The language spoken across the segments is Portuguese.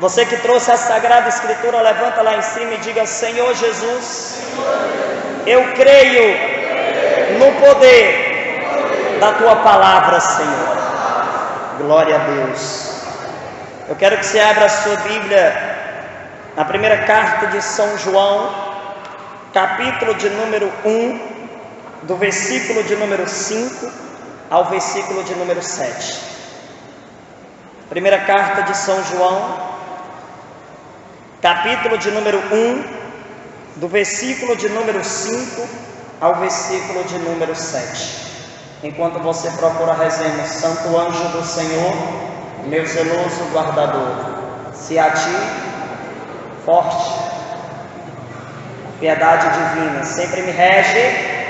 Você que trouxe a Sagrada Escritura, levanta lá em cima e diga: Senhor Jesus, eu creio no poder da Tua palavra, Senhor. Glória a Deus. Eu quero que você abra a sua Bíblia na primeira carta de São João, capítulo de número 1, do versículo de número 5 ao versículo de número 7. Primeira carta de São João, capítulo de número 1, do versículo de número 5 ao versículo de número 7. Enquanto você procura, rezemos: Santo anjo do Senhor, meu zeloso guardador, se a ti, forte, piedade divina, sempre me rege.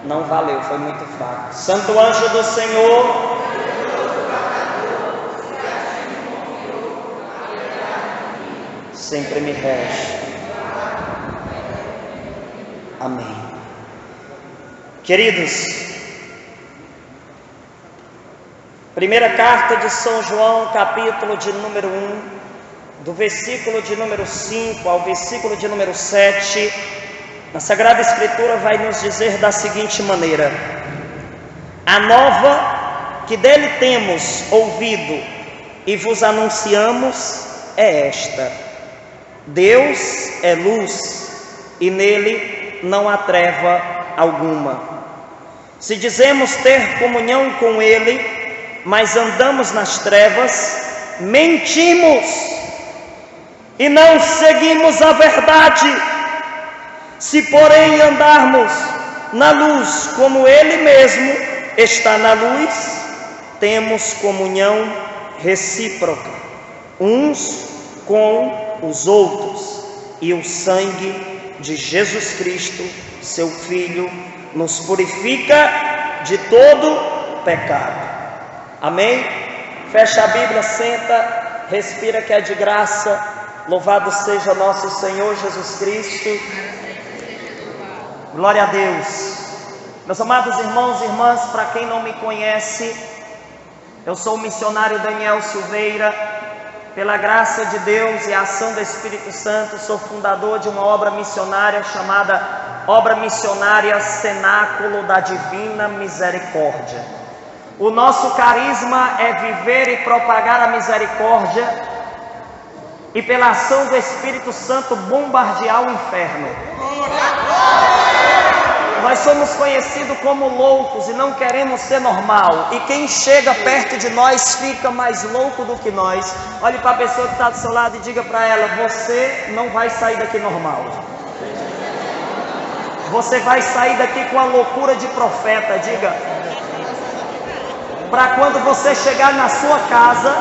Não valeu, foi muito fraco. Santo anjo do Senhor, sempre me rege. Amém. Queridos, primeira carta de São João, capítulo de número 1, do versículo de número 5 ao versículo de número 7, na Sagrada Escritura vai nos dizer da seguinte maneira: a nova que dele temos ouvido e vos anunciamos é esta: Deus é luz e nele não há treva alguma. Se dizemos ter comunhão com ele, mas andamos nas trevas, mentimos e não seguimos a verdade. Se porém andarmos na luz como ele mesmo está na luz, temos comunhão recíproca uns com os outros, e o sangue de Jesus Cristo, seu Filho, nos purifica de todo pecado. Amém? Fecha a Bíblia, senta, respira que é de graça. Louvado seja nosso Senhor Jesus Cristo. Glória a Deus. Meus amados irmãos e irmãs, para quem não me conhece, eu sou o missionário Daniel Silveira. Pela graça de Deus e a ação do Espírito Santo, sou fundador de uma obra missionária chamada Obra Missionária Cenáculo da Divina Misericórdia. O nosso carisma é viver e propagar a misericórdia e, pela ação do Espírito Santo, bombardear o inferno. Nós somos conhecidos como loucos e não queremos ser normal. E quem chega perto de nós fica mais louco do que nós. Olhe para a pessoa que está do seu lado e diga para ela: você não vai sair daqui normal. Você vai sair daqui com a loucura de profeta. Diga, para quando você chegar na sua casa,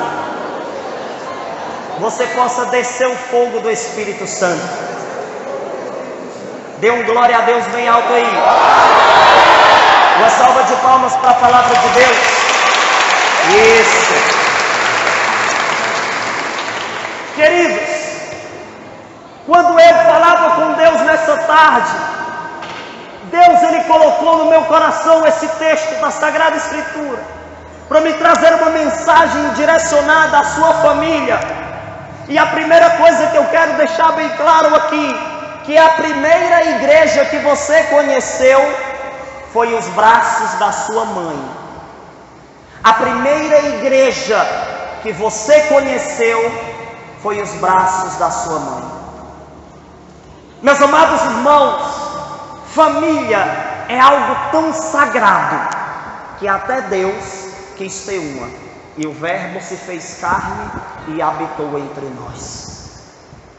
você possa descer o fogo do Espírito Santo. Dê um glória a Deus bem alto aí. Uma salva de palmas para a palavra de Deus. Isso. Queridos, quando eu falava com Deus nessa tarde, Deus ele colocou no meu coração esse texto da Sagrada Escritura para me trazer uma mensagem direcionada à sua família. E a primeira coisa que eu quero deixar bem claro aqui, que a primeira igreja que você conheceu foi os braços da sua mãe. A primeira igreja que você conheceu foi os braços da sua mãe. Meus amados irmãos, família é algo tão sagrado que até Deus quis ter uma. E o Verbo se fez carne e habitou entre nós.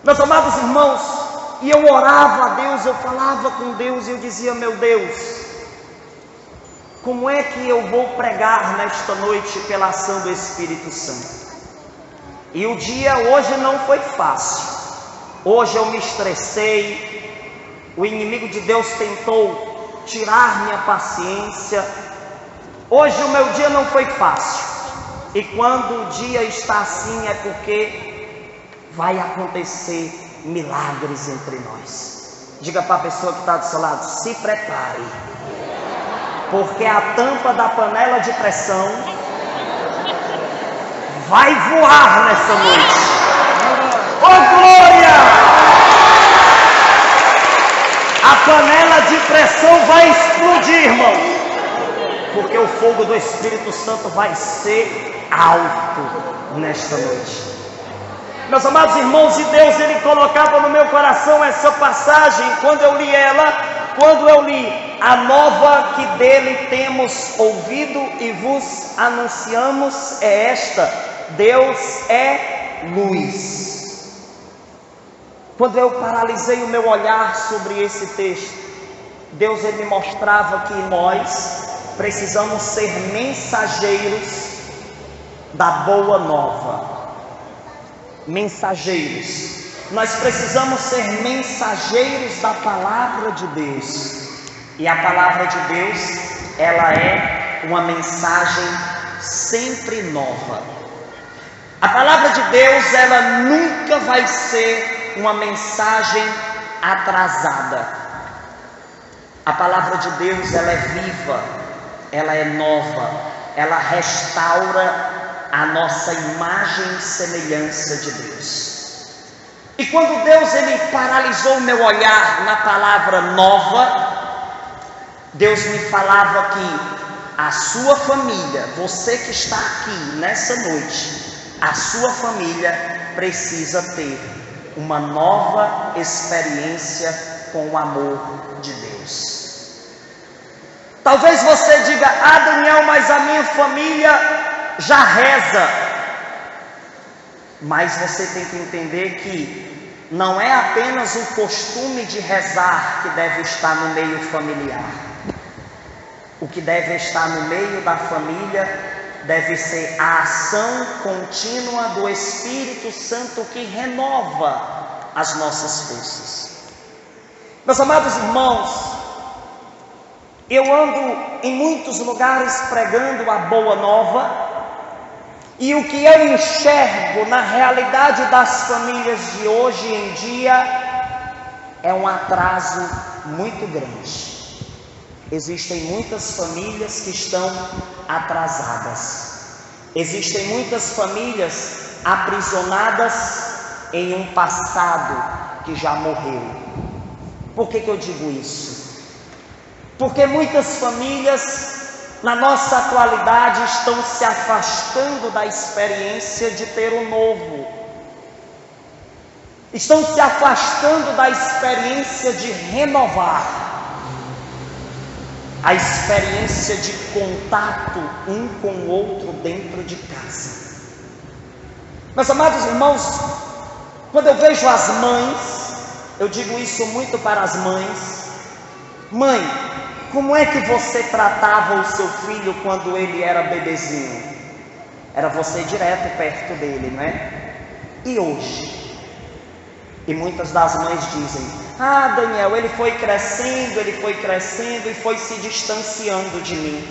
Meus amados irmãos, e eu orava a Deus, eu falava com Deus e eu dizia: meu Deus, como é que eu vou pregar nesta noite pela ação do Espírito Santo? E o dia hoje não foi fácil. Hoje eu me estressei. O inimigo de Deus tentou tirar minha paciência. Hoje o meu dia não foi fácil. E quando o dia está assim é porque vai acontecer milagres entre nós. Diga para a pessoa que está do seu lado: se prepare, porque a tampa da panela de pressão vai voar nessa noite. Oh, glória! A panela de pressão vai explodir, irmão. Porque o fogo do Espírito Santo vai ser alto nesta noite. Meus amados irmãos, e Deus, Ele colocava no meu coração essa passagem, quando eu li a nova que dele temos ouvido e vos anunciamos é esta: Deus é luz. Quando eu paralisei o meu olhar sobre esse texto, Deus Ele me mostrava que nós precisamos ser mensageiros da boa nova. Mensageiros. Nós precisamos ser mensageiros da palavra de Deus. E a palavra de Deus, ela é uma mensagem sempre nova. A palavra de Deus, ela nunca vai ser uma mensagem atrasada. A palavra de Deus, ela é viva, ela é nova, ela restaura a nossa imagem e semelhança de Deus. E quando Deus ele paralisou o meu olhar na palavra nova, Deus me falava que a sua família, você que está aqui nessa noite, a sua família precisa ter uma nova experiência com o amor de Deus. Talvez você diga: ah, Daniel, mas a minha família já reza. Mas você tem que entender que não é apenas o costume de rezar que deve estar no meio familiar. O que deve estar no meio da família deve ser a ação contínua do Espírito Santo que renova as nossas forças. Meus amados irmãos, eu ando em muitos lugares pregando a boa nova, e o que eu enxergo na realidade das famílias de hoje em dia é um atraso muito grande. Existem muitas famílias que estão atrasadas. Existem muitas famílias aprisionadas em um passado que já morreu. Por que eu digo isso? Porque muitas famílias na nossa atualidade estão se afastando da experiência de ter o novo. Estão se afastando da experiência de renovar. A experiência de contato um com o outro dentro de casa. Meus amados irmãos, quando eu vejo as mães, eu digo isso muito para as mães: mãe, como é que você tratava o seu filho quando ele era bebezinho? Era você direto perto dele, não é? E hoje? E muitas das mães dizem: ah, Daniel, ele foi crescendo e foi se distanciando de mim.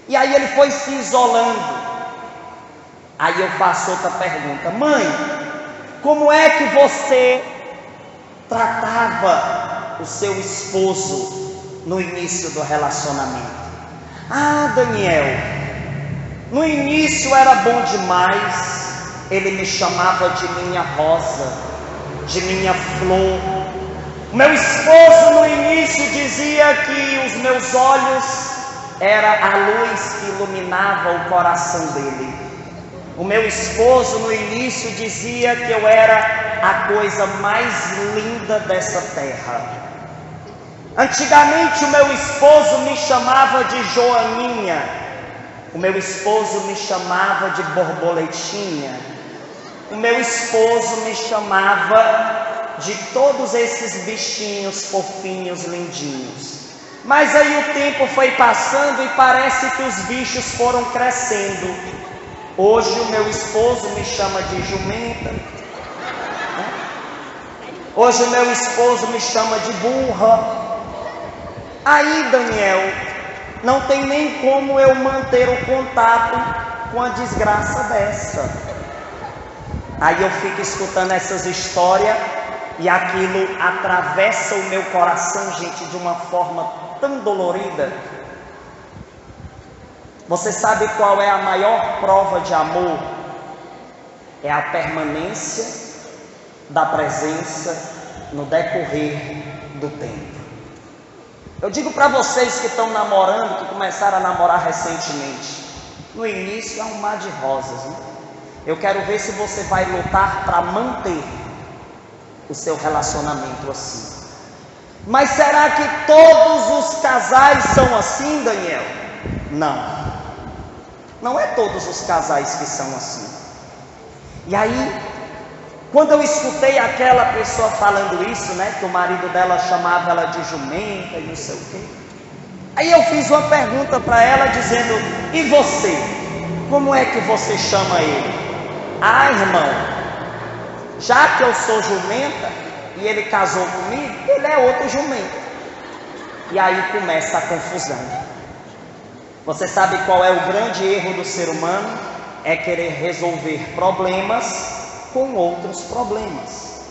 E aí ele foi se isolando. Aí eu faço outra pergunta: mãe, como é que você tratava o seu esposo no início do relacionamento? Ah, Daniel, no início era bom demais. Ele me chamava de minha rosa, de minha flor. O meu esposo no início dizia que os meus olhos era a luz que iluminava o coração dele. O meu esposo no início dizia que eu era a coisa mais linda dessa terra. Antigamente o meu esposo me chamava de Joaninha, o meu esposo me chamava de Borboletinha, o meu esposo me chamava de todos esses bichinhos fofinhos, lindinhos. Mas aí o tempo foi passando e parece que os bichos foram crescendo. Hoje o meu esposo me chama de jumenta. Hoje o meu esposo me chama de burra. Aí, Daniel, não tem nem como eu manter o contato com a desgraça dessa. Aí eu fico escutando essas histórias e aquilo atravessa o meu coração, gente, de uma forma tão dolorida. Você sabe qual é a maior prova de amor? É a permanência da presença no decorrer do tempo. Eu digo para vocês que estão namorando, que começaram a namorar recentemente, no início é um mar de rosas, né? Eu quero ver se você vai lutar para manter o seu relacionamento assim. Mas será que todos os casais são assim, Daniel? Não. Não é todos os casais que são assim. E aí, quando eu escutei aquela pessoa falando isso, né, que o marido dela chamava ela de jumenta e não sei o quê, aí eu fiz uma pergunta para ela dizendo: e você? Como é que você chama ele? Ah, irmão, já que eu sou jumenta e ele casou comigo, ele é outro jumento. E aí começa a confusão. Você sabe qual é o grande erro do ser humano? É querer resolver problemas com outros problemas.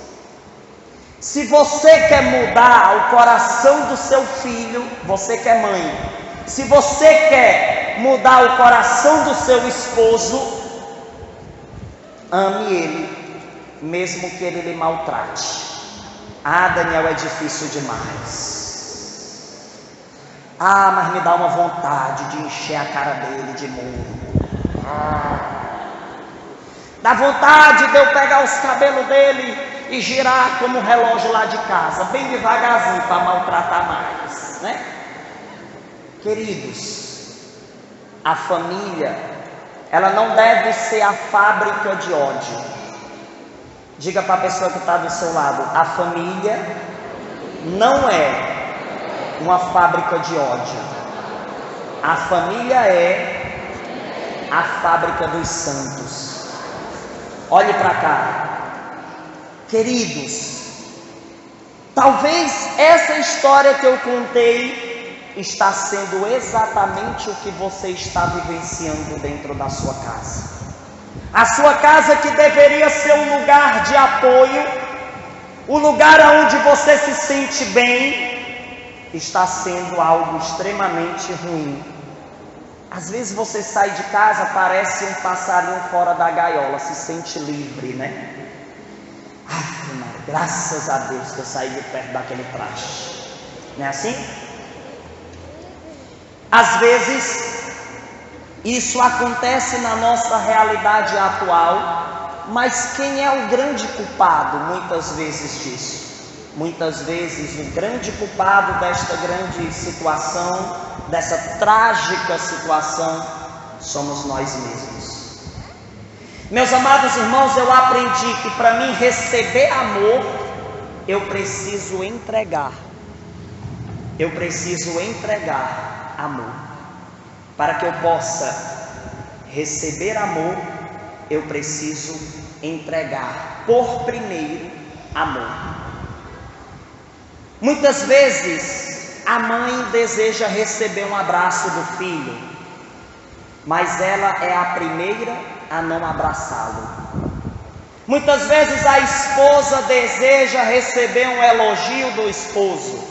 Se você quer mudar o coração do seu filho, você que é mãe, se você quer mudar o coração do seu esposo, ame ele, mesmo que ele lhe maltrate. Ah, Daniel, é difícil demais. Ah, mas me dá uma vontade de encher a cara dele de murro. Dá vontade de eu pegar os cabelos dele e girar como um relógio lá de casa, bem devagarzinho, para maltratar mais, né? Queridos, a família, ela não deve ser a fábrica de ódio. Diga para a pessoa que está do seu lado: a família não é uma fábrica de ódio. A família é a fábrica dos santos. Olhe para cá, queridos. Talvez essa história que eu contei está sendo exatamente o que você está vivenciando dentro da sua casa. A sua casa, que deveria ser um lugar de apoio, o lugar onde você se sente bem, está sendo algo extremamente ruim. Às vezes você sai de casa, parece um passarinho fora da gaiola, se sente livre, né? Ai, graças a Deus que eu saí de perto daquele traste. Não é assim? Às vezes isso acontece na nossa realidade atual, mas quem é o grande culpado muitas vezes disso? Muitas vezes o grande culpado desta grande situação, dessa trágica situação, somos nós mesmos. Meus amados irmãos, eu aprendi que para mim receber amor, eu preciso entregar. Eu preciso entregar amor. Para que eu possa receber amor, eu preciso entregar por primeiro amor. Muitas vezes a mãe deseja receber um abraço do filho, mas ela é a primeira a não abraçá-lo. Muitas vezes a esposa deseja receber um elogio do esposo,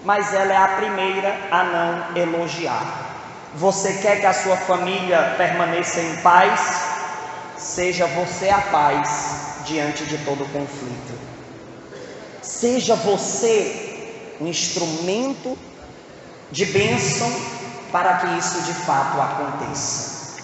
mas ela é a primeira a não elogiar. Você quer que a sua família permaneça em paz? Seja você a paz diante de todo conflito. Seja você um instrumento de bênção para que isso de fato aconteça.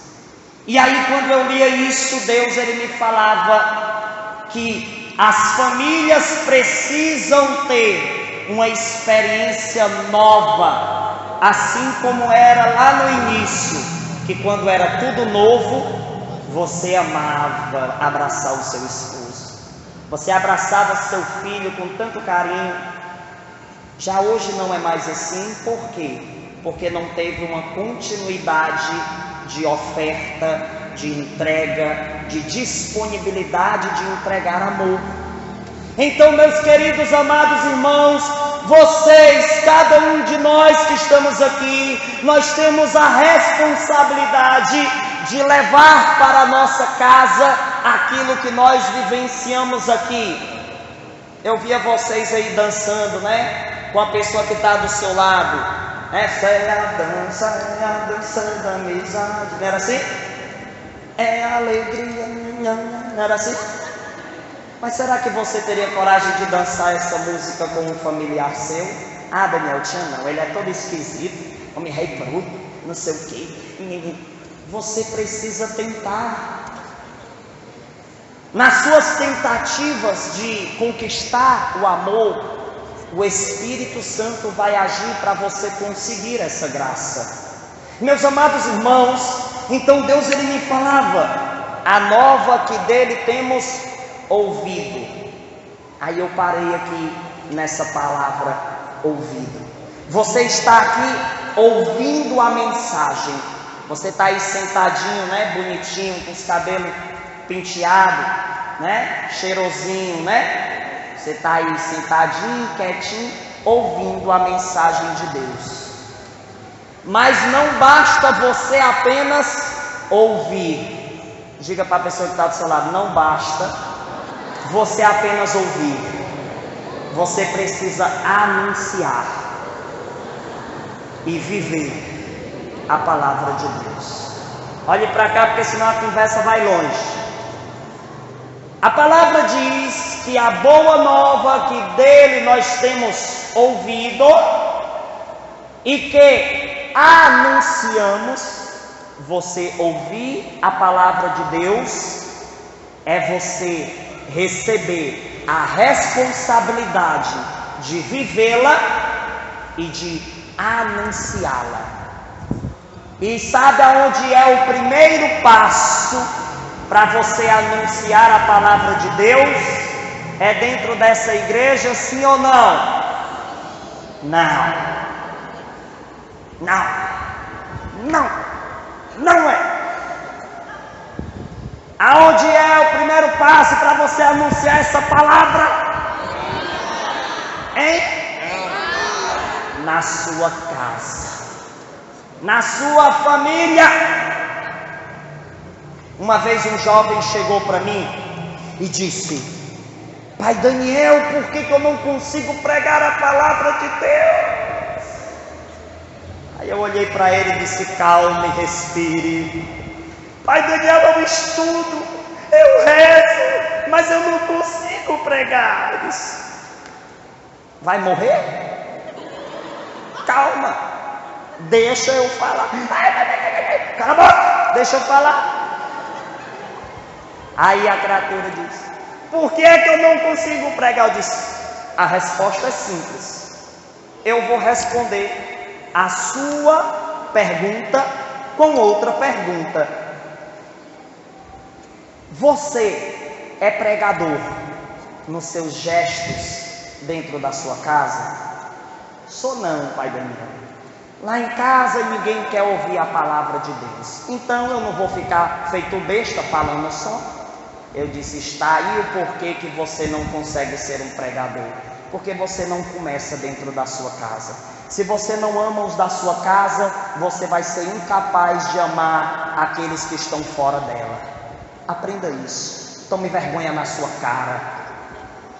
E aí, quando eu lia isso, Deus ele me falava que as famílias precisam ter uma experiência nova, assim como era lá no início, que quando era tudo novo, você amava abraçar o seu esposo, você abraçava seu filho com tanto carinho. Já hoje não é mais assim. Por quê? Porque não teve uma continuidade de oferta, de entrega, de disponibilidade de entregar amor. Então, meus queridos amados irmãos, vocês, cada um de nós que estamos aqui, nós temos a responsabilidade de levar para a nossa casa aquilo que nós vivenciamos aqui. Eu via vocês aí dançando, né? Com a pessoa que está do seu lado. Essa é a dança da amizade. Não era assim? É a alegria, não era assim? Mas será que você teria coragem de dançar essa música com um familiar seu? Ah, Daniel, tinha não, ele é todo esquisito, homem rei bruto, não sei o quê. Você precisa tentar. Nas suas tentativas de conquistar o amor, o Espírito Santo vai agir para você conseguir essa graça. Meus amados irmãos, então Deus ele me falava, a nova que dele temos ouvido. Aí eu parei aqui nessa palavra ouvido. Você está aqui ouvindo a mensagem. Você está aí sentadinho, né, bonitinho, com os cabelos penteados, né, cheirosinho, né? Você está aí sentadinho, quietinho, ouvindo a mensagem de Deus. Mas não basta você apenas ouvir. Diga para a pessoa que está do seu lado, não basta você apenas ouvir. Você precisa anunciar e viver a palavra de Deus. Olhe para cá, porque senão a conversa vai longe. A palavra diz que a boa nova que dele nós temos ouvido e que anunciamos, você ouvir a palavra de Deus, é você receber a responsabilidade de vivê-la e de anunciá-la. E sabe aonde é o primeiro passo para você anunciar a palavra de Deus? É dentro dessa igreja, sim ou não? Não. Não. Não. Não é. Aonde é o primeiro passo para você anunciar essa palavra? Hein? Na sua casa. Na sua família. Uma vez um jovem chegou para mim e disse: Pai Daniel, por que eu não consigo pregar a palavra de Deus? Aí eu olhei para ele e disse: calme, respire. Pai Daniel, eu estudo, eu rezo, mas eu não consigo pregar. Ele disse: vai morrer? Calma, deixa eu falar. Cala a boca, deixa eu falar. Aí a criatura disse: por que é que eu não consigo pregar? Eu disse: a resposta é simples. Eu vou responder a sua pergunta com outra pergunta. Você é pregador nos seus gestos dentro da sua casa? Sou não, Pai Daniel. Lá em casa ninguém quer ouvir a palavra de Deus. Então eu não vou ficar feito besta falando só. Eu disse: está aí o porquê que você não consegue ser um pregador. Porque você não começa dentro da sua casa. Se você não ama os da sua casa, você vai ser incapaz de amar aqueles que estão fora dela. Aprenda isso. Tome vergonha na sua cara.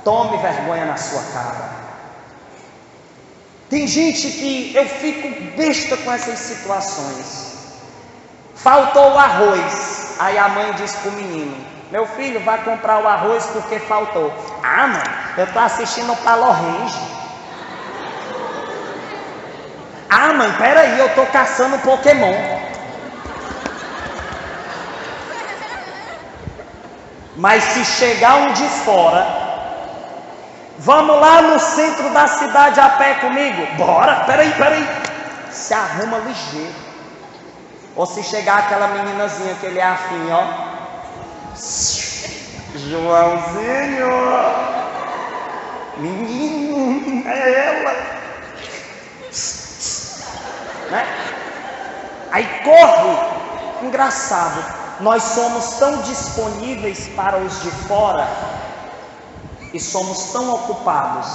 Tome vergonha na sua cara. Tem gente que eu fico besta com essas situações. Faltou o arroz. Aí a mãe diz para o menino: meu filho, vai comprar o arroz porque faltou. Ah, mãe, eu estou assistindo o Power Rangers. Ah, mãe, peraí, eu estou caçando Pokémon. Mas se chegar um de fora, vamos lá no centro da cidade a pé comigo? Bora, peraí. Se arruma ligeiro. Ou se chegar aquela meninazinha que ele é afim, ó. Joãozinho, menino, é ela, né? Aí corre. Engraçado, nós somos tão disponíveis para os de fora e somos tão ocupados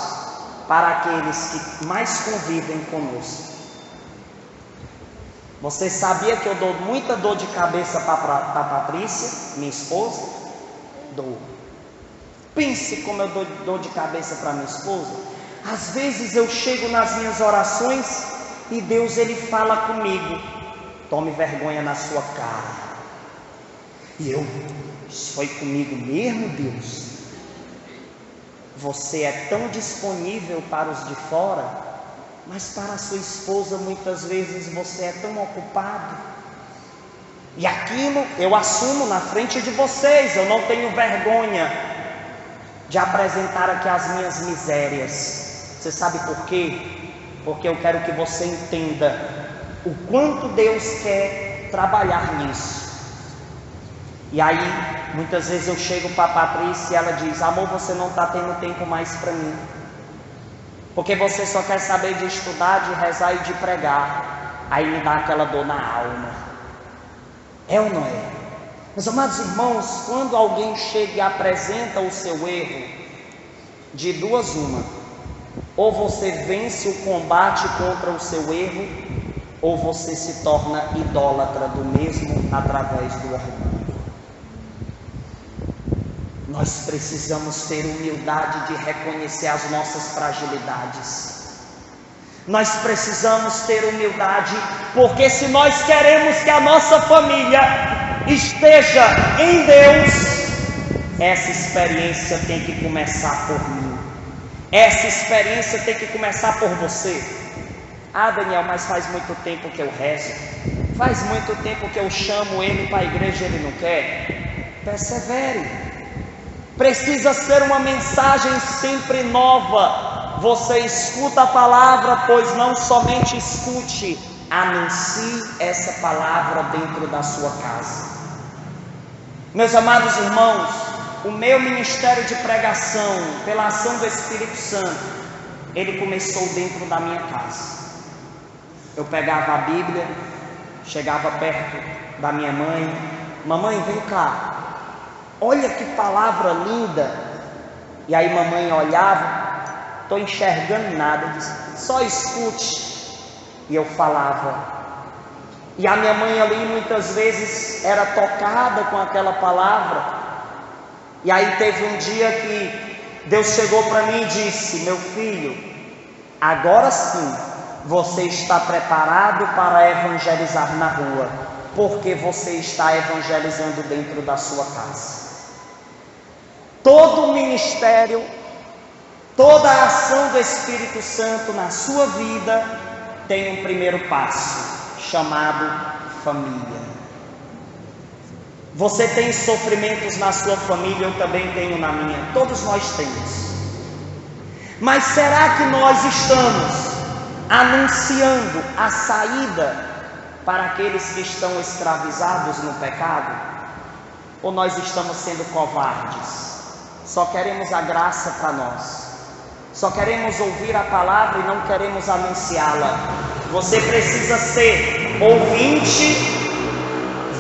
para aqueles que mais convivem conosco. Você sabia que eu dou muita dor de cabeça para a Patrícia, minha esposa? Dou. Pense como eu dou dor de cabeça para minha esposa. Às vezes eu chego nas minhas orações E Deus, Ele fala comigo: tome vergonha na sua cara. E eu: isso foi comigo mesmo, Deus? Você é tão disponível para os de fora, mas para a sua esposa muitas vezes você é tão ocupado. E aquilo eu assumo na frente de vocês, eu não tenho vergonha de apresentar aqui as minhas misérias. Você sabe por quê? Porque eu quero que você entenda o quanto Deus quer trabalhar nisso. E aí, muitas vezes eu chego para a Patrícia e ela diz: amor, você não está tendo tempo mais para mim, porque você só quer saber de estudar, de rezar e de pregar. Aí me dá aquela dor na alma. É ou não é? Meus amados irmãos, quando alguém chega e apresenta o seu erro, de duas uma: ou você vence o combate contra o seu erro, ou você se torna idólatra do mesmo através do orgulho. Nós precisamos ter humildade de reconhecer as nossas fragilidades. Nós precisamos ter humildade, porque se nós queremos que a nossa família esteja em Deus, essa experiência tem que começar por mim. Essa experiência tem que começar por você. Ah, Daniel, mas faz muito tempo que eu rezo, faz muito tempo que eu chamo ele para a igreja e ele não quer. Persevere. Precisa ser uma mensagem sempre nova. Você escuta a palavra, pois não somente escute, anuncie essa palavra dentro da sua casa. Meus amados irmãos, o meu ministério de pregação, pela ação do Espírito Santo, ele começou dentro da minha casa. Eu pegava a Bíblia, chegava perto da minha mãe: mamãe, vem cá, olha que palavra linda. E aí mamãe olhava: estou enxergando nada, disse: só escute. E eu falava. E a minha mãe ali muitas vezes era tocada com aquela palavra. E aí teve um dia que Deus chegou para mim e disse: meu filho, agora sim você está preparado para evangelizar na rua, porque você está evangelizando dentro da sua casa. Todo o ministério, toda a ação do Espírito Santo na sua vida tem um primeiro passo, chamado família. Você tem sofrimentos na sua família, eu também tenho na minha, todos nós temos. Mas será que nós estamos anunciando a saída para aqueles que estão escravizados no pecado? Ou nós estamos sendo covardes? Só queremos a graça para nós, só queremos ouvir a palavra e não queremos anunciá-la. Você precisa ser ouvinte,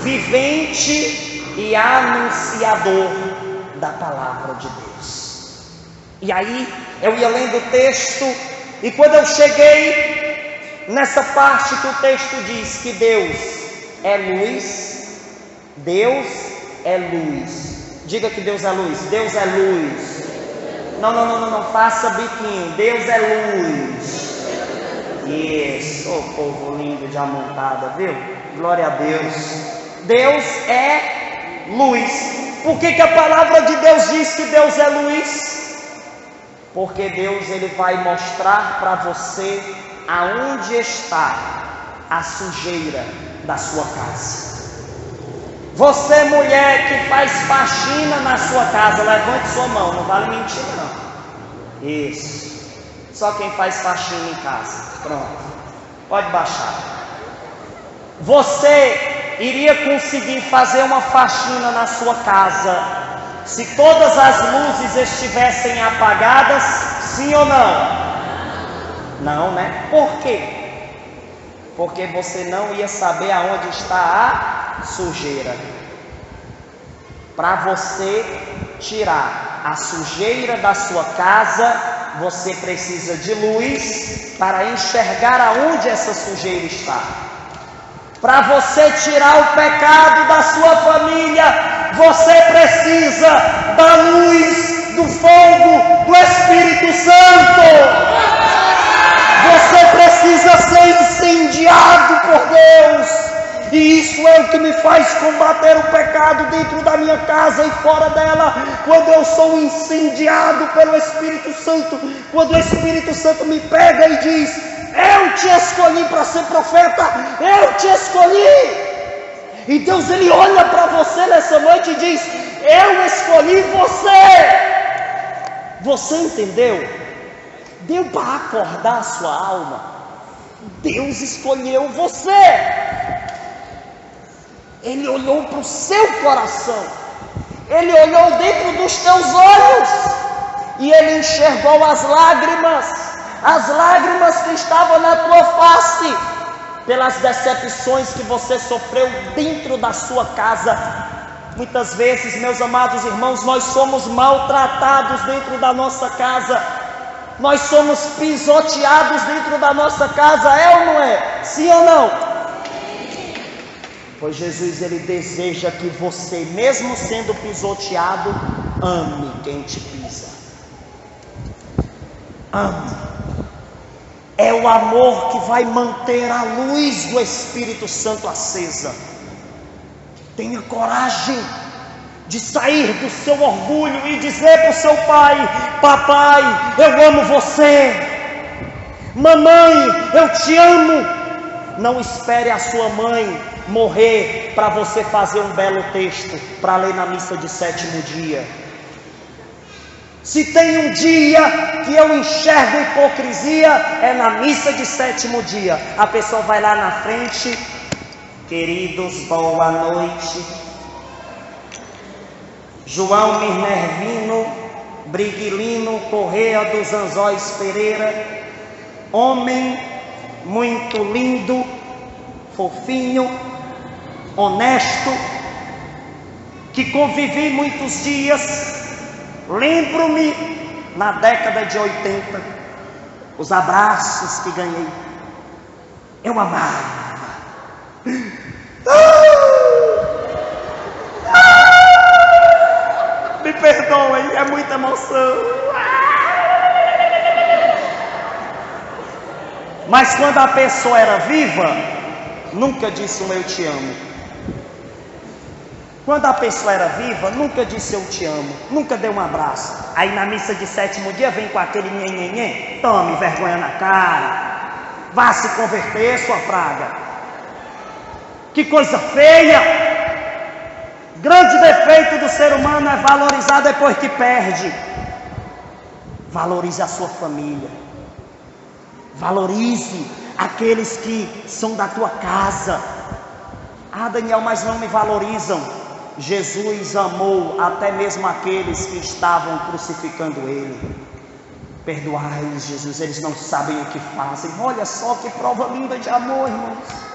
vivente e anunciador da palavra de Deus. E aí eu ia lendo o texto, e quando eu cheguei nessa parte que o texto diz que Deus é luz, Deus é luz. Diga que Deus é luz. Deus é luz. Não faça biquinho. Deus é luz. Isso, oh, povo lindo de amontada, viu? Glória a Deus. Deus é luz. Por que a palavra de Deus diz que Deus é luz? Porque Deus, ele vai mostrar para você aonde está a sujeira da sua casa. Você, mulher que faz faxina na sua casa, levante sua mão, não vale mentira não. Isso, só quem faz faxina em casa. Pronto, pode baixar. Você iria conseguir fazer uma faxina na sua casa se todas as luzes estivessem apagadas, sim ou não? Não, né? Por quê? Porque você não ia saber aonde está a sujeira. Para você tirar a sujeira da sua casa, você precisa de luz para enxergar aonde essa sujeira está. Para você tirar o pecado da sua família, você precisa da luz, do fogo do Espírito Santo. você precisa ser incendiado por Deus. E isso é o que me faz combater o pecado dentro da minha casa e fora dela. Quando eu sou incendiado pelo Espírito Santo, quando o Espírito Santo me pega e diz: eu te escolhi para ser profeta, eu te escolhi. E Deus, Ele olha para você nessa noite e diz: eu escolhi você. Você entendeu? Deu para acordar a sua alma. Deus escolheu você. Ele olhou para o seu coração, Ele olhou dentro dos teus olhos, e Ele enxergou as lágrimas que estavam na tua face, pelas decepções que você sofreu dentro da sua casa. Muitas vezes, meus amados irmãos, nós somos maltratados dentro da nossa casa, nós somos pisoteados dentro da nossa casa, é ou não é? Sim ou não? Pois Jesus, Ele deseja que você, mesmo sendo pisoteado, ame quem te pisa. Ame. É o amor que vai manter a luz do Espírito Santo acesa. Tenha coragem de sair do seu orgulho e dizer para o seu pai: papai, eu amo você. Mamãe, eu te amo. Não espere a sua mãe morrer para você fazer um belo texto para ler na missa de sétimo dia. Se tem um dia que eu enxergo hipocrisia, é na missa de sétimo dia. A pessoa vai lá na frente: queridos, boa noite. João Minervino Briguilino Correia dos Anzóis Pereira, homem muito lindo, fofinho, honesto, que convivi muitos dias. Lembro-me, na década de 80, os abraços que ganhei. Eu amava. Me perdoem, é muita emoção. Mas quando a pessoa era viva, nunca disse um eu te amo. Quando a pessoa era viva, nunca disse eu te amo, nunca deu um abraço. Aí na missa de sétimo dia vem com aquele nhenhenhen: tome vergonha na cara, vá se converter, sua praga. Que coisa feia! Grande defeito do ser humano é valorizar depois que perde. Valorize a sua família, valorize aqueles que são da tua casa. Ah, Daniel, mas não me valorizam. Jesus amou até mesmo aqueles que estavam crucificando Ele. Perdoai-os, Jesus, eles não sabem o que fazem. Olha só que prova linda de amor, irmãos.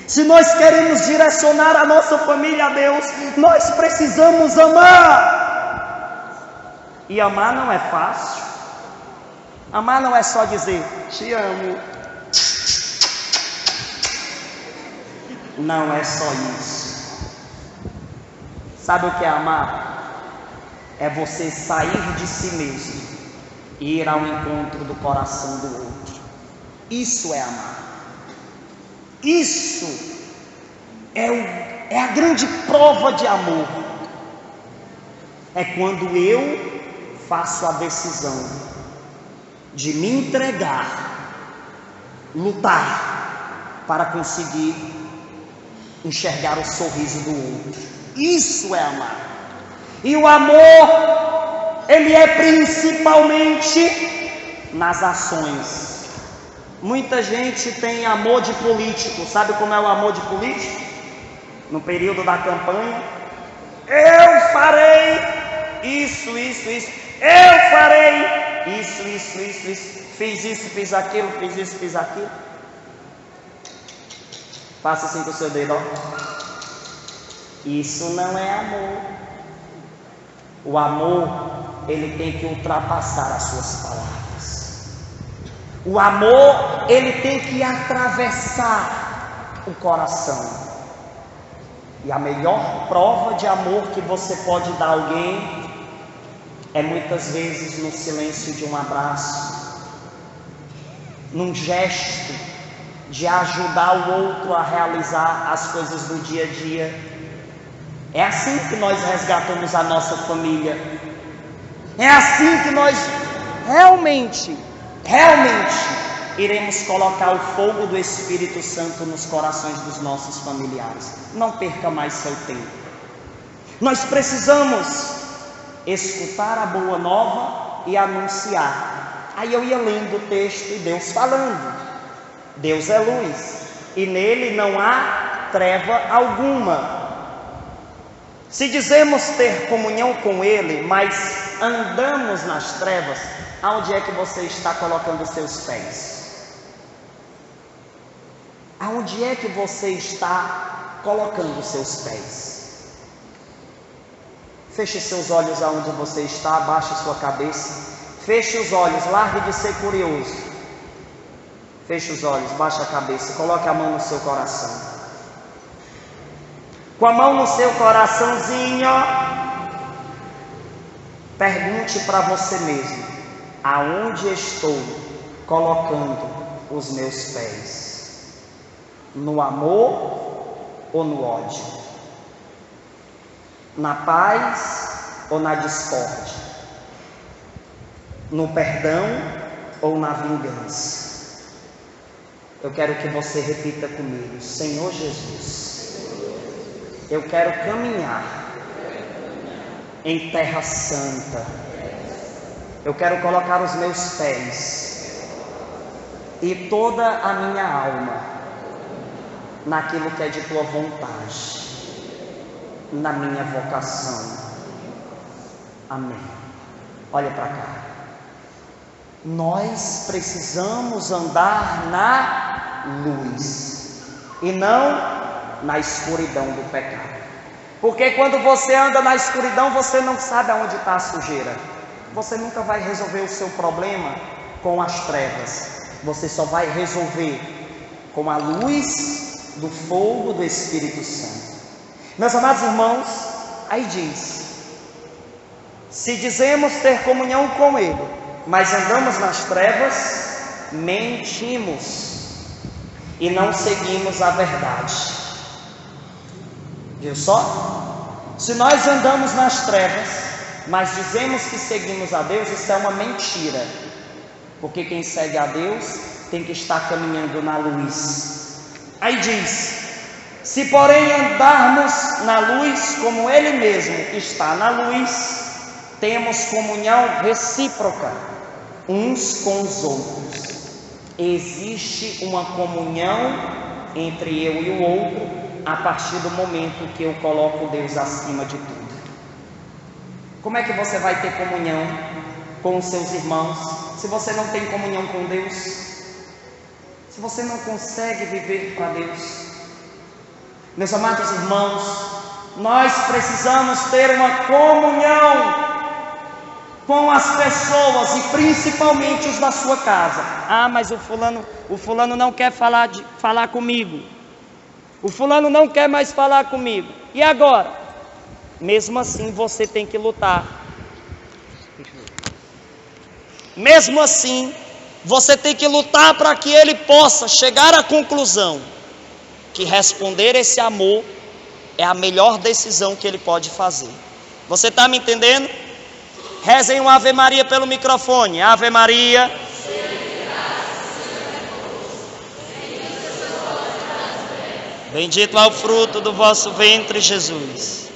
Se nós queremos direcionar a nossa família a Deus, nós precisamos amar. E amar não é fácil. Amar não é só dizer te amo. Não é só isso. Sabe o que é amar? É você sair de si mesmo e ir ao encontro do coração do outro. Isso é amar. Isso é a grande prova de amor. É quando eu faço a decisão de me entregar, lutar para conseguir enxergar o sorriso do outro. Isso é amar. E o amor, ele é principalmente nas ações. Muita gente tem amor de político. Sabe como é o amor de político? No período da campanha: eu farei isso. Eu farei isso. Fiz isso, fiz aquilo, fiz isso, fiz aquilo. Faça assim com o seu dedo, ó. Isso não é amor. O amor, ele tem que ultrapassar as suas palavras. O amor, ele tem que atravessar o coração. E a melhor prova de amor que você pode dar a alguém é muitas vezes no silêncio de um abraço, num gesto de ajudar o outro a realizar as coisas do dia a dia. É assim que nós resgatamos a nossa família. É assim que nós realmente iremos colocar o fogo do Espírito Santo nos corações dos nossos familiares. Não perca mais seu tempo. Nós precisamos escutar a boa nova e anunciar. Aí eu ia lendo o texto e Deus falando. Deus é luz e nele não há treva alguma. Se dizemos ter comunhão com Ele, mas andamos nas trevas, aonde é que você está colocando os seus pés? Aonde é que você está colocando os seus pés? Feche seus olhos aonde você está, abaixe sua cabeça, feche os olhos, largue de ser curioso. Feche os olhos, baixe a cabeça, coloque a mão no seu coração. Com a mão no seu coraçãozinho, pergunte para você mesmo: aonde estou colocando os meus pés? No amor ou no ódio? Na paz ou na discórdia? No perdão ou na vingança? Eu quero que você repita comigo: Senhor Jesus, eu quero caminhar em terra santa. Eu quero colocar os meus pés e toda a minha alma naquilo que é de tua vontade, na minha vocação. Amém. Olha para cá. Nós precisamos andar na luz e não na escuridão do pecado. Porque quando você anda na escuridão, você não sabe aonde está a sujeira. Você nunca vai resolver o seu problema com as trevas. Você só vai resolver com a luz do fogo do Espírito Santo. Meus amados irmãos, aí diz: se dizemos ter comunhão com Ele, mas andamos nas trevas, mentimos e não seguimos a verdade. Viu só? Se nós andamos nas trevas, mas dizemos que seguimos a Deus, isso é uma mentira. Porque quem segue a Deus tem que estar caminhando na luz. Aí diz: se porém andarmos na luz, como Ele mesmo está na luz, temos comunhão recíproca uns com os outros. Existe uma comunhão entre eu e o outro a partir do momento que eu coloco Deus acima de tudo. Como é que você vai ter comunhão com os seus irmãos se você não tem comunhão com Deus? Se você não consegue viver para Deus? Meus amados irmãos, nós precisamos ter uma comunhão com as pessoas e principalmente os da sua casa. Ah, mas o fulano não quer falar comigo. O fulano não quer mais falar comigo. E agora? Mesmo assim você tem que lutar. Mesmo assim, você tem que lutar para que ele possa chegar à conclusão que responder esse amor é a melhor decisão que ele pode fazer. Você está me entendendo? Rezem uma Ave Maria pelo microfone. Ave Maria. Bendito é o fruto do vosso ventre, Jesus.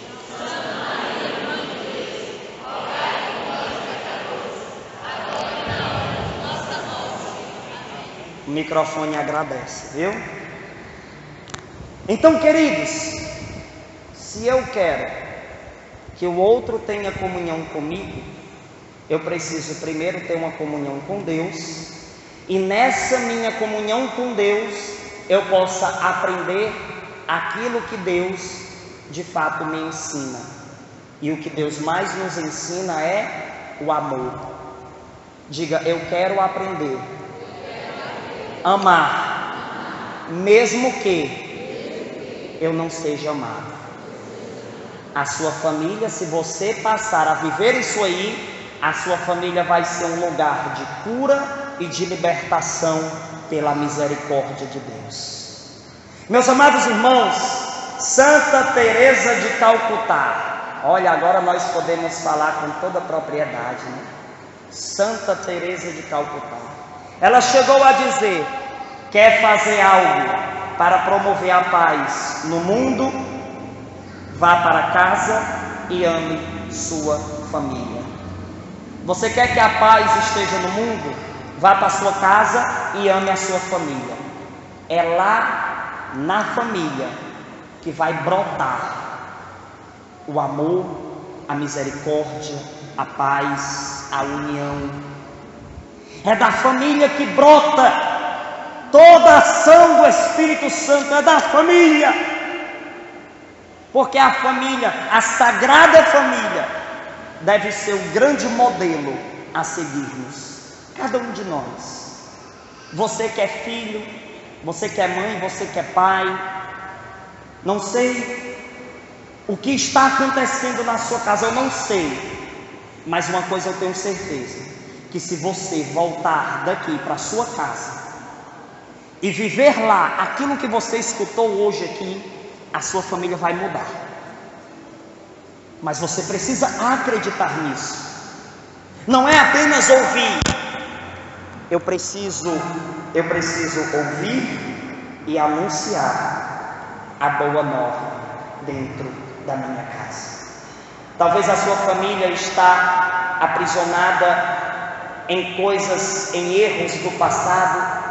O microfone agradece, viu? Então, queridos, se eu quero que o outro tenha comunhão comigo, eu preciso primeiro ter uma comunhão com Deus, e nessa minha comunhão com Deus eu possa aprender aquilo que Deus de fato me ensina. E o que Deus mais nos ensina é o amor. Diga: eu quero aprender a amar, mesmo que eu não seja amado. A sua família, se você passar a viver isso aí, a sua família vai ser um lugar de cura e de libertação pela misericórdia de Deus. Meus amados irmãos, Santa Teresa de Calcutá, olha, agora nós podemos falar com toda a propriedade, né? Santa Teresa de Calcutá, ela chegou a dizer: quer fazer algo para promover a paz no mundo? Vá para casa e ame sua família. Você quer que a paz esteja no mundo? Vá para a sua casa e ame a sua família. É lá na família que vai brotar o amor, a misericórdia, a paz, a união. É da família que brota toda a ação do Espírito Santo, é da família. Porque a família, a Sagrada Família, deve ser o grande modelo a seguirmos. Cada um de nós. Você que é filho, você que é mãe, você que é pai. Não sei o que está acontecendo na sua casa, eu não sei. Mas uma coisa eu tenho certeza, que se você voltar daqui para a sua casa e viver lá aquilo que você escutou hoje aqui, a sua família vai mudar. Mas você precisa acreditar nisso. Não é apenas ouvir. Eu preciso ouvir e anunciar a boa nova dentro da minha casa. Talvez a sua família está aprisionada em coisas, em erros do passado,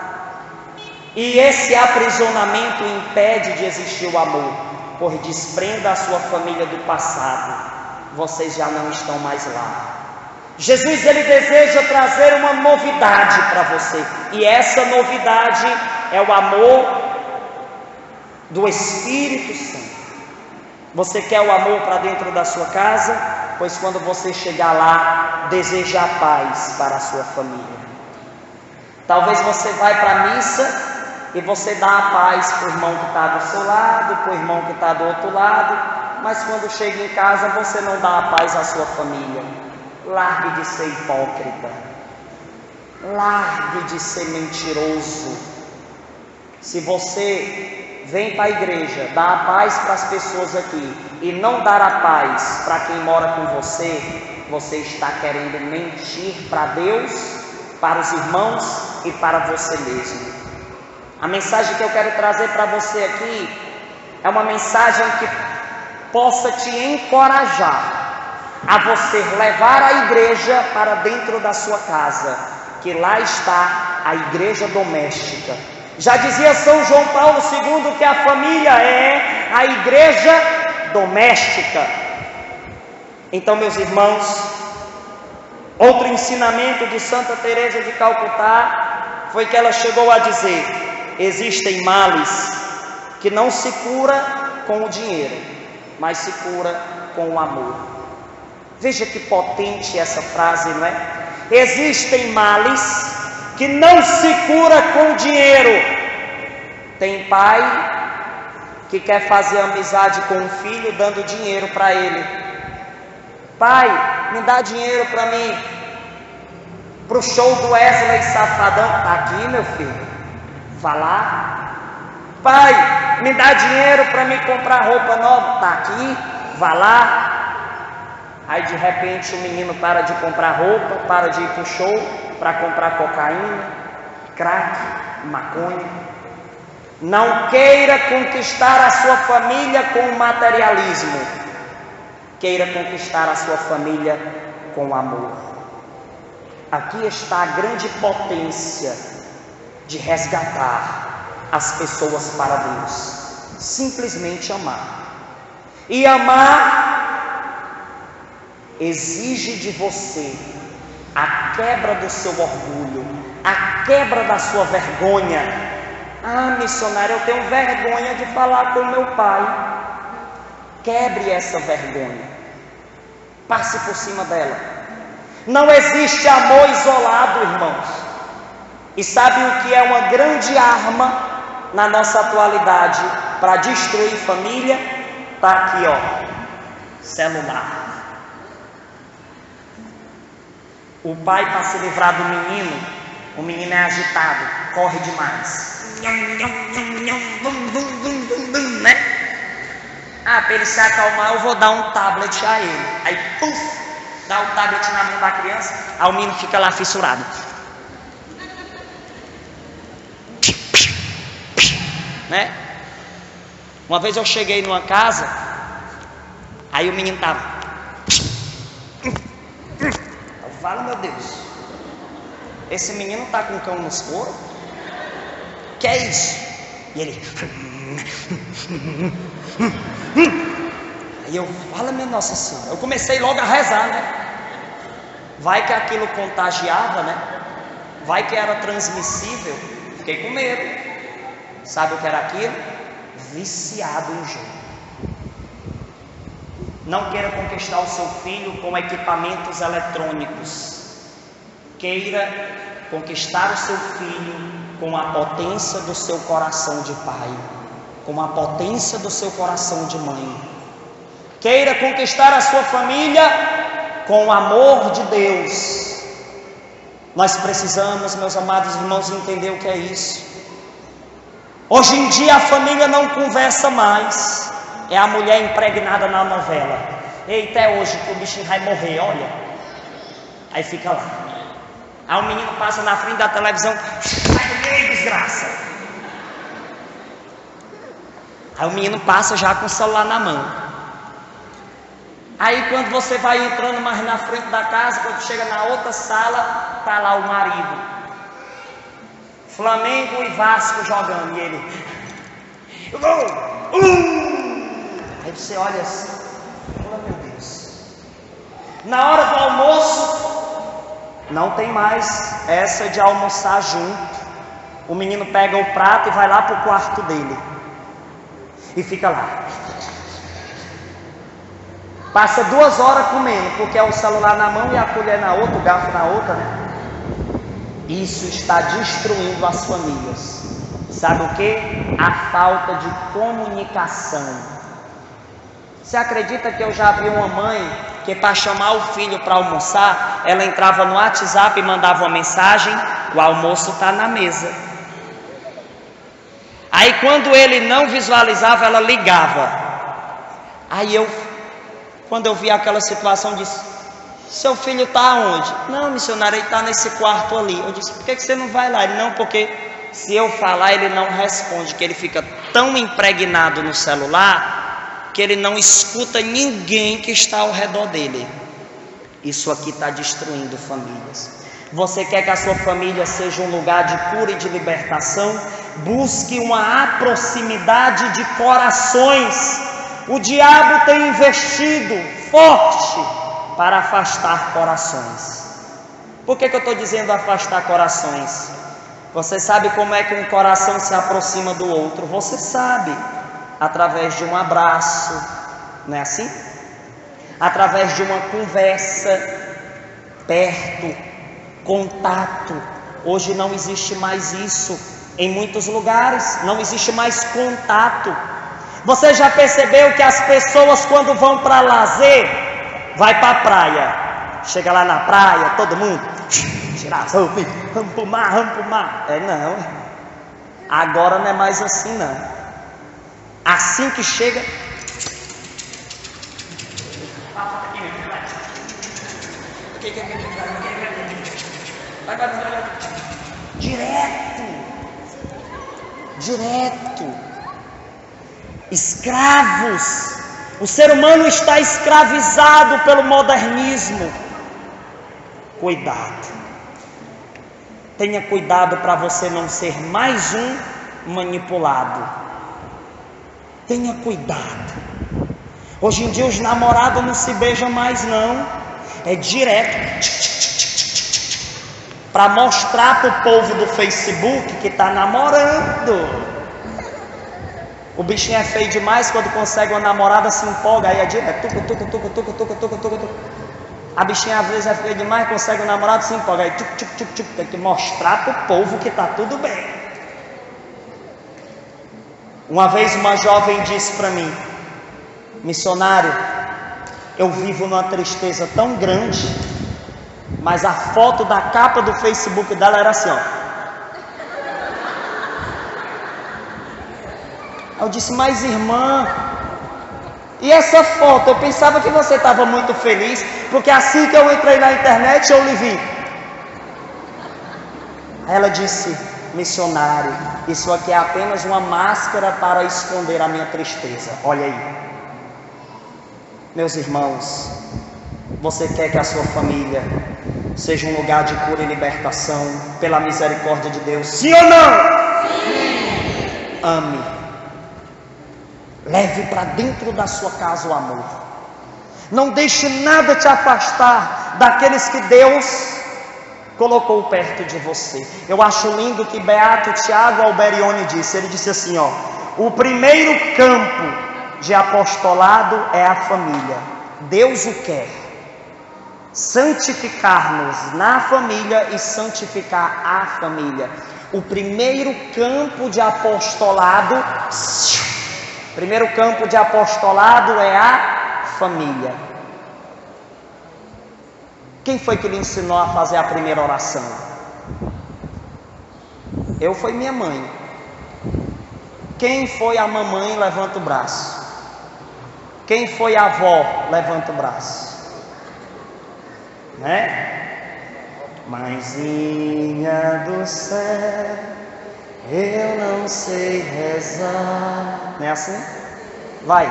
e esse aprisionamento impede de existir o amor. Pois desprenda a sua família do passado, vocês já não estão mais lá. Jesus, ele deseja trazer uma novidade para você, e essa novidade é o amor do Espírito Santo. Você quer o amor para dentro da sua casa? Pois quando você chegar lá, deseja a paz para a sua família. Talvez você vai para a missa e você dá a paz para o irmão que está do seu lado, para o irmão que está do outro lado, mas quando chega em casa você não dá a paz à sua família. Largue de ser hipócrita, largue de ser mentiroso. Se você vem para a igreja, dá a paz para as pessoas aqui e não dar a paz para quem mora com você, você está querendo mentir para Deus, para os irmãos e para você mesmo. A mensagem que eu quero trazer para você aqui é uma mensagem que possa te encorajar a você levar a igreja para dentro da sua casa, que lá está a igreja doméstica. Já dizia São João Paulo II que a família é a igreja doméstica. Então, meus irmãos, outro ensinamento de Santa Teresa de Calcutá foi que ela chegou a dizer: existem males que não se cura com o dinheiro, mas se cura com o amor. Veja que potente essa frase, não é? Existem males que não se cura com dinheiro. Tem pai que quer fazer amizade com o filho dando dinheiro para ele. Pai, me dá dinheiro para mim, para o show do Wesley Safadão. Está aqui, meu filho, vá lá. Pai, me dá dinheiro para me comprar roupa nova. Está aqui, vá lá. Aí de repente o menino para de comprar roupa, para de ir para o show, para comprar cocaína, crack, maconha. Não queira conquistar a sua família com o materialismo. Queira conquistar a sua família com o amor. Aqui está a grande potência de resgatar as pessoas para Deus. Simplesmente amar. E amar exige de você a quebra do seu orgulho, a quebra da sua vergonha. Ah, missionário, eu tenho vergonha de falar com meu pai. Quebre essa vergonha, passe por cima dela. Não existe amor isolado, irmãos. E sabe o que é uma grande arma na nossa atualidade para destruir família? Está aqui, ó, celular. O pai, para se livrar do menino, o menino é agitado, corre demais. Né? Para ele se acalmar, eu vou dar um tablet a ele. Aí, puf, dá o tablet na mão da criança, aí o menino fica lá fissurado. Né? Uma vez eu cheguei numa casa, aí o menino tava. Eu falo, meu Deus, esse menino tá com cão nos coros? Que é isso? E ele. Aí eu falo, minha Nossa Senhora. Eu comecei logo a rezar, né? Vai que aquilo contagiava, né? Vai que era transmissível. Fiquei com medo. Sabe o que era aquilo? Viciado em jogo. Não queira conquistar o seu filho com equipamentos eletrônicos. Queira conquistar o seu filho com a potência do seu coração de pai, com a potência do seu coração de mãe. Queira conquistar a sua família com o amor de Deus. Nós precisamos, meus amados irmãos, entender o que é isso. Hoje em dia a família não conversa mais. É a mulher impregnada na novela. Eita, é hoje que o bichinho vai morrer, olha. Aí fica lá. Aí o menino passa na frente da televisão. Sai do meio, desgraça. Aí o menino passa já com o celular na mão. Aí quando você vai entrando mais na frente da casa, quando chega na outra sala, tá lá o marido. Flamengo e Vasco jogando, e ele. Aí você olha assim, oh meu Deus. Na hora do almoço, não tem mais essa de almoçar junto. O menino pega o prato e vai lá para o quarto dele. E fica lá. Passa 2 horas comendo, porque é o celular na mão e a colher na outra, o garfo na outra, né? Isso está destruindo as famílias. Sabe o que? A falta de comunicação. Você acredita que eu já vi uma mãe que para chamar o filho para almoçar, ela entrava no WhatsApp e mandava uma mensagem: o almoço está na mesa. Aí quando ele não visualizava, ela ligava. Aí quando eu vi aquela situação, disse: seu filho está onde? Não, missionário, ele está nesse quarto ali. Eu disse: por que você não vai lá? Ele: não, porque se eu falar ele não responde, que ele fica tão impregnado no celular que ele não escuta ninguém que está ao redor dele. Isso aqui está destruindo famílias. Você quer que a sua família seja um lugar de cura e de libertação? Busque uma proximidade de corações. O diabo tem investido forte para afastar corações. Por que eu estou dizendo afastar corações? Você sabe como é que um coração se aproxima do outro? Você sabe, através de um abraço, não é assim? Através de uma conversa, perto, contato. Hoje não existe mais isso. Em muitos lugares não existe mais contato. Você já percebeu que as pessoas, quando vão para lazer, vai para a praia, chega lá na praia, todo mundo tirar as roupas, vamos pro mar, vamos pro mar. Não, agora não é mais assim não. Assim que chega, direto, escravos. O ser humano está escravizado pelo modernismo. Cuidado. Tenha cuidado para você não ser mais um manipulado. Tenha cuidado. Hoje em dia os namorados não se beijam mais não. É direto. Para mostrar para o povo do Facebook que está namorando. O bichinho é feio demais, quando consegue uma namorada se empolga, aí é direto, tucu. A bichinha às vezes é feia demais, consegue um namorado, se empolga, aí tem que mostrar para o povo que está tudo bem. Uma vez uma jovem disse para mim: missionário, eu vivo numa tristeza tão grande, mas a foto da capa do Facebook dela era assim, ó. Eu disse, mas irmã, e essa foto? Eu pensava que você estava muito feliz, porque assim que eu entrei na internet eu lhe vi. Ela disse, missionário, isso aqui é apenas uma máscara para esconder a minha tristeza. Olha aí. Meus irmãos, você quer que a sua família seja um lugar de cura e libertação pela misericórdia de Deus? Sim ou não? Sim. Ame. Leve para dentro da sua casa o amor. Não deixe nada te afastar daqueles que Deus colocou perto de você. Eu acho lindo que Beato Tiago Alberione disse. Ele disse assim, ó: o primeiro campo de apostolado é a família. Deus o quer. Santificar-nos na família e santificar a família. O primeiro campo de apostolado, é a família. Quem foi que lhe ensinou a fazer a primeira oração? Foi minha mãe. Quem foi a mamãe? Levanta o braço. Quem foi a avó? Levanta o braço. Né? Mãezinha do céu, eu não sei rezar. Não é assim? Vai.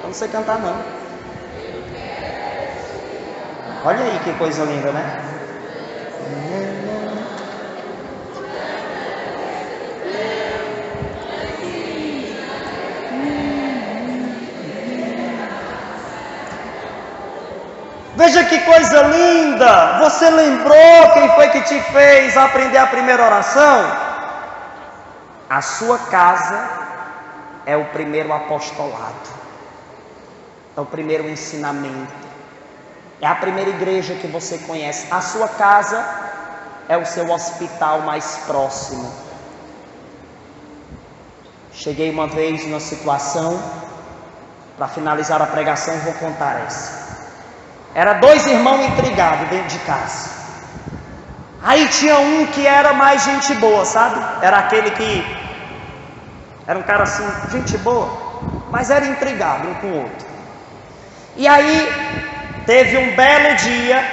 Eu não sei cantar não. Olha aí que coisa linda, né? Veja que coisa linda! Você lembrou quem foi que te fez aprender a primeira oração? A sua casa é o primeiro apostolado, é o primeiro ensinamento, é a primeira igreja que você conhece. A sua casa é o seu hospital mais próximo. Cheguei uma vez numa situação, para finalizar a pregação vou contar essa. Era 2 irmãos intrigados dentro de casa. Aí tinha um que era mais gente boa, sabe? Era aquele que era um cara assim, gente boa, mas era intrigado um com o outro. E aí teve um belo dia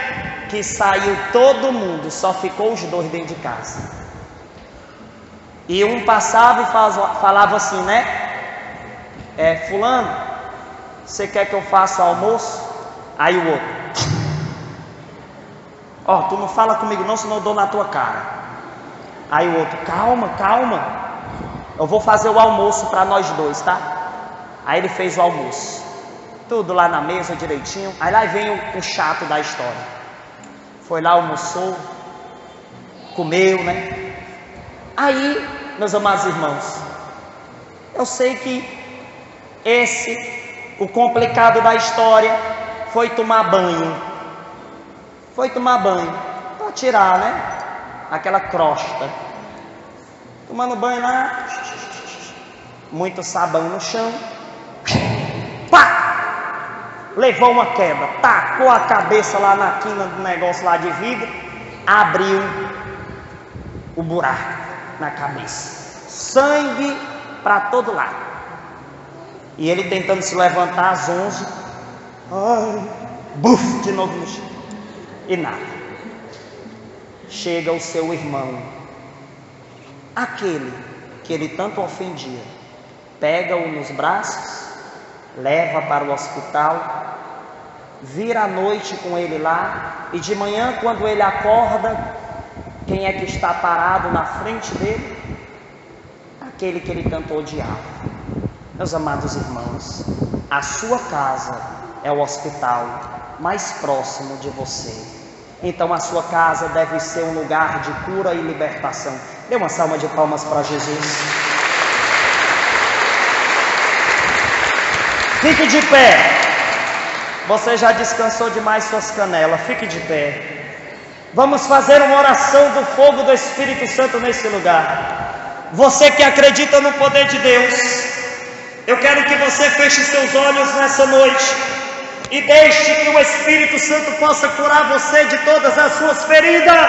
que saiu todo mundo, só ficou os 2 dentro de casa. E um passava e falava assim, né? Fulano, você quer que eu faça o almoço? Aí o outro, tu não fala comigo não, senão eu dou na tua cara. Aí o outro, calma, eu vou fazer o almoço para nós 2, tá? Aí ele fez o almoço, tudo lá na mesa direitinho. Aí lá vem o chato da história. Foi lá, almoçou, comeu, né? Aí, meus amados irmãos, eu sei que o complicado da história foi tomar banho. Para tirar, né? Aquela crosta. Tomando banho lá. Muito sabão no chão. Pá! Levou uma queda. Tacou a cabeça lá na quina do negócio lá de vidro. Abriu o buraco na cabeça. Sangue para todo lado. E ele tentando se levantar às 11. Ai, buf, de novo no chão. E nada. Chega o seu irmão, aquele que ele tanto ofendia, pega-o nos braços, leva para o hospital, vira a noite com ele lá, e de manhã, quando ele acorda, quem é que está parado na frente dele? Aquele que ele tanto odiava. Meus amados irmãos, a sua casa é o hospital mais próximo de você. Então a sua casa deve ser um lugar de cura e libertação. Dê uma salva de palmas para Jesus. Fique de pé. Você já descansou demais suas canelas. Fique de pé. Vamos fazer uma oração do fogo do Espírito Santo nesse lugar. Você que acredita no poder de Deus, eu quero que você feche seus olhos nessa noite e deixe que o Espírito Santo possa curar você de todas as suas feridas.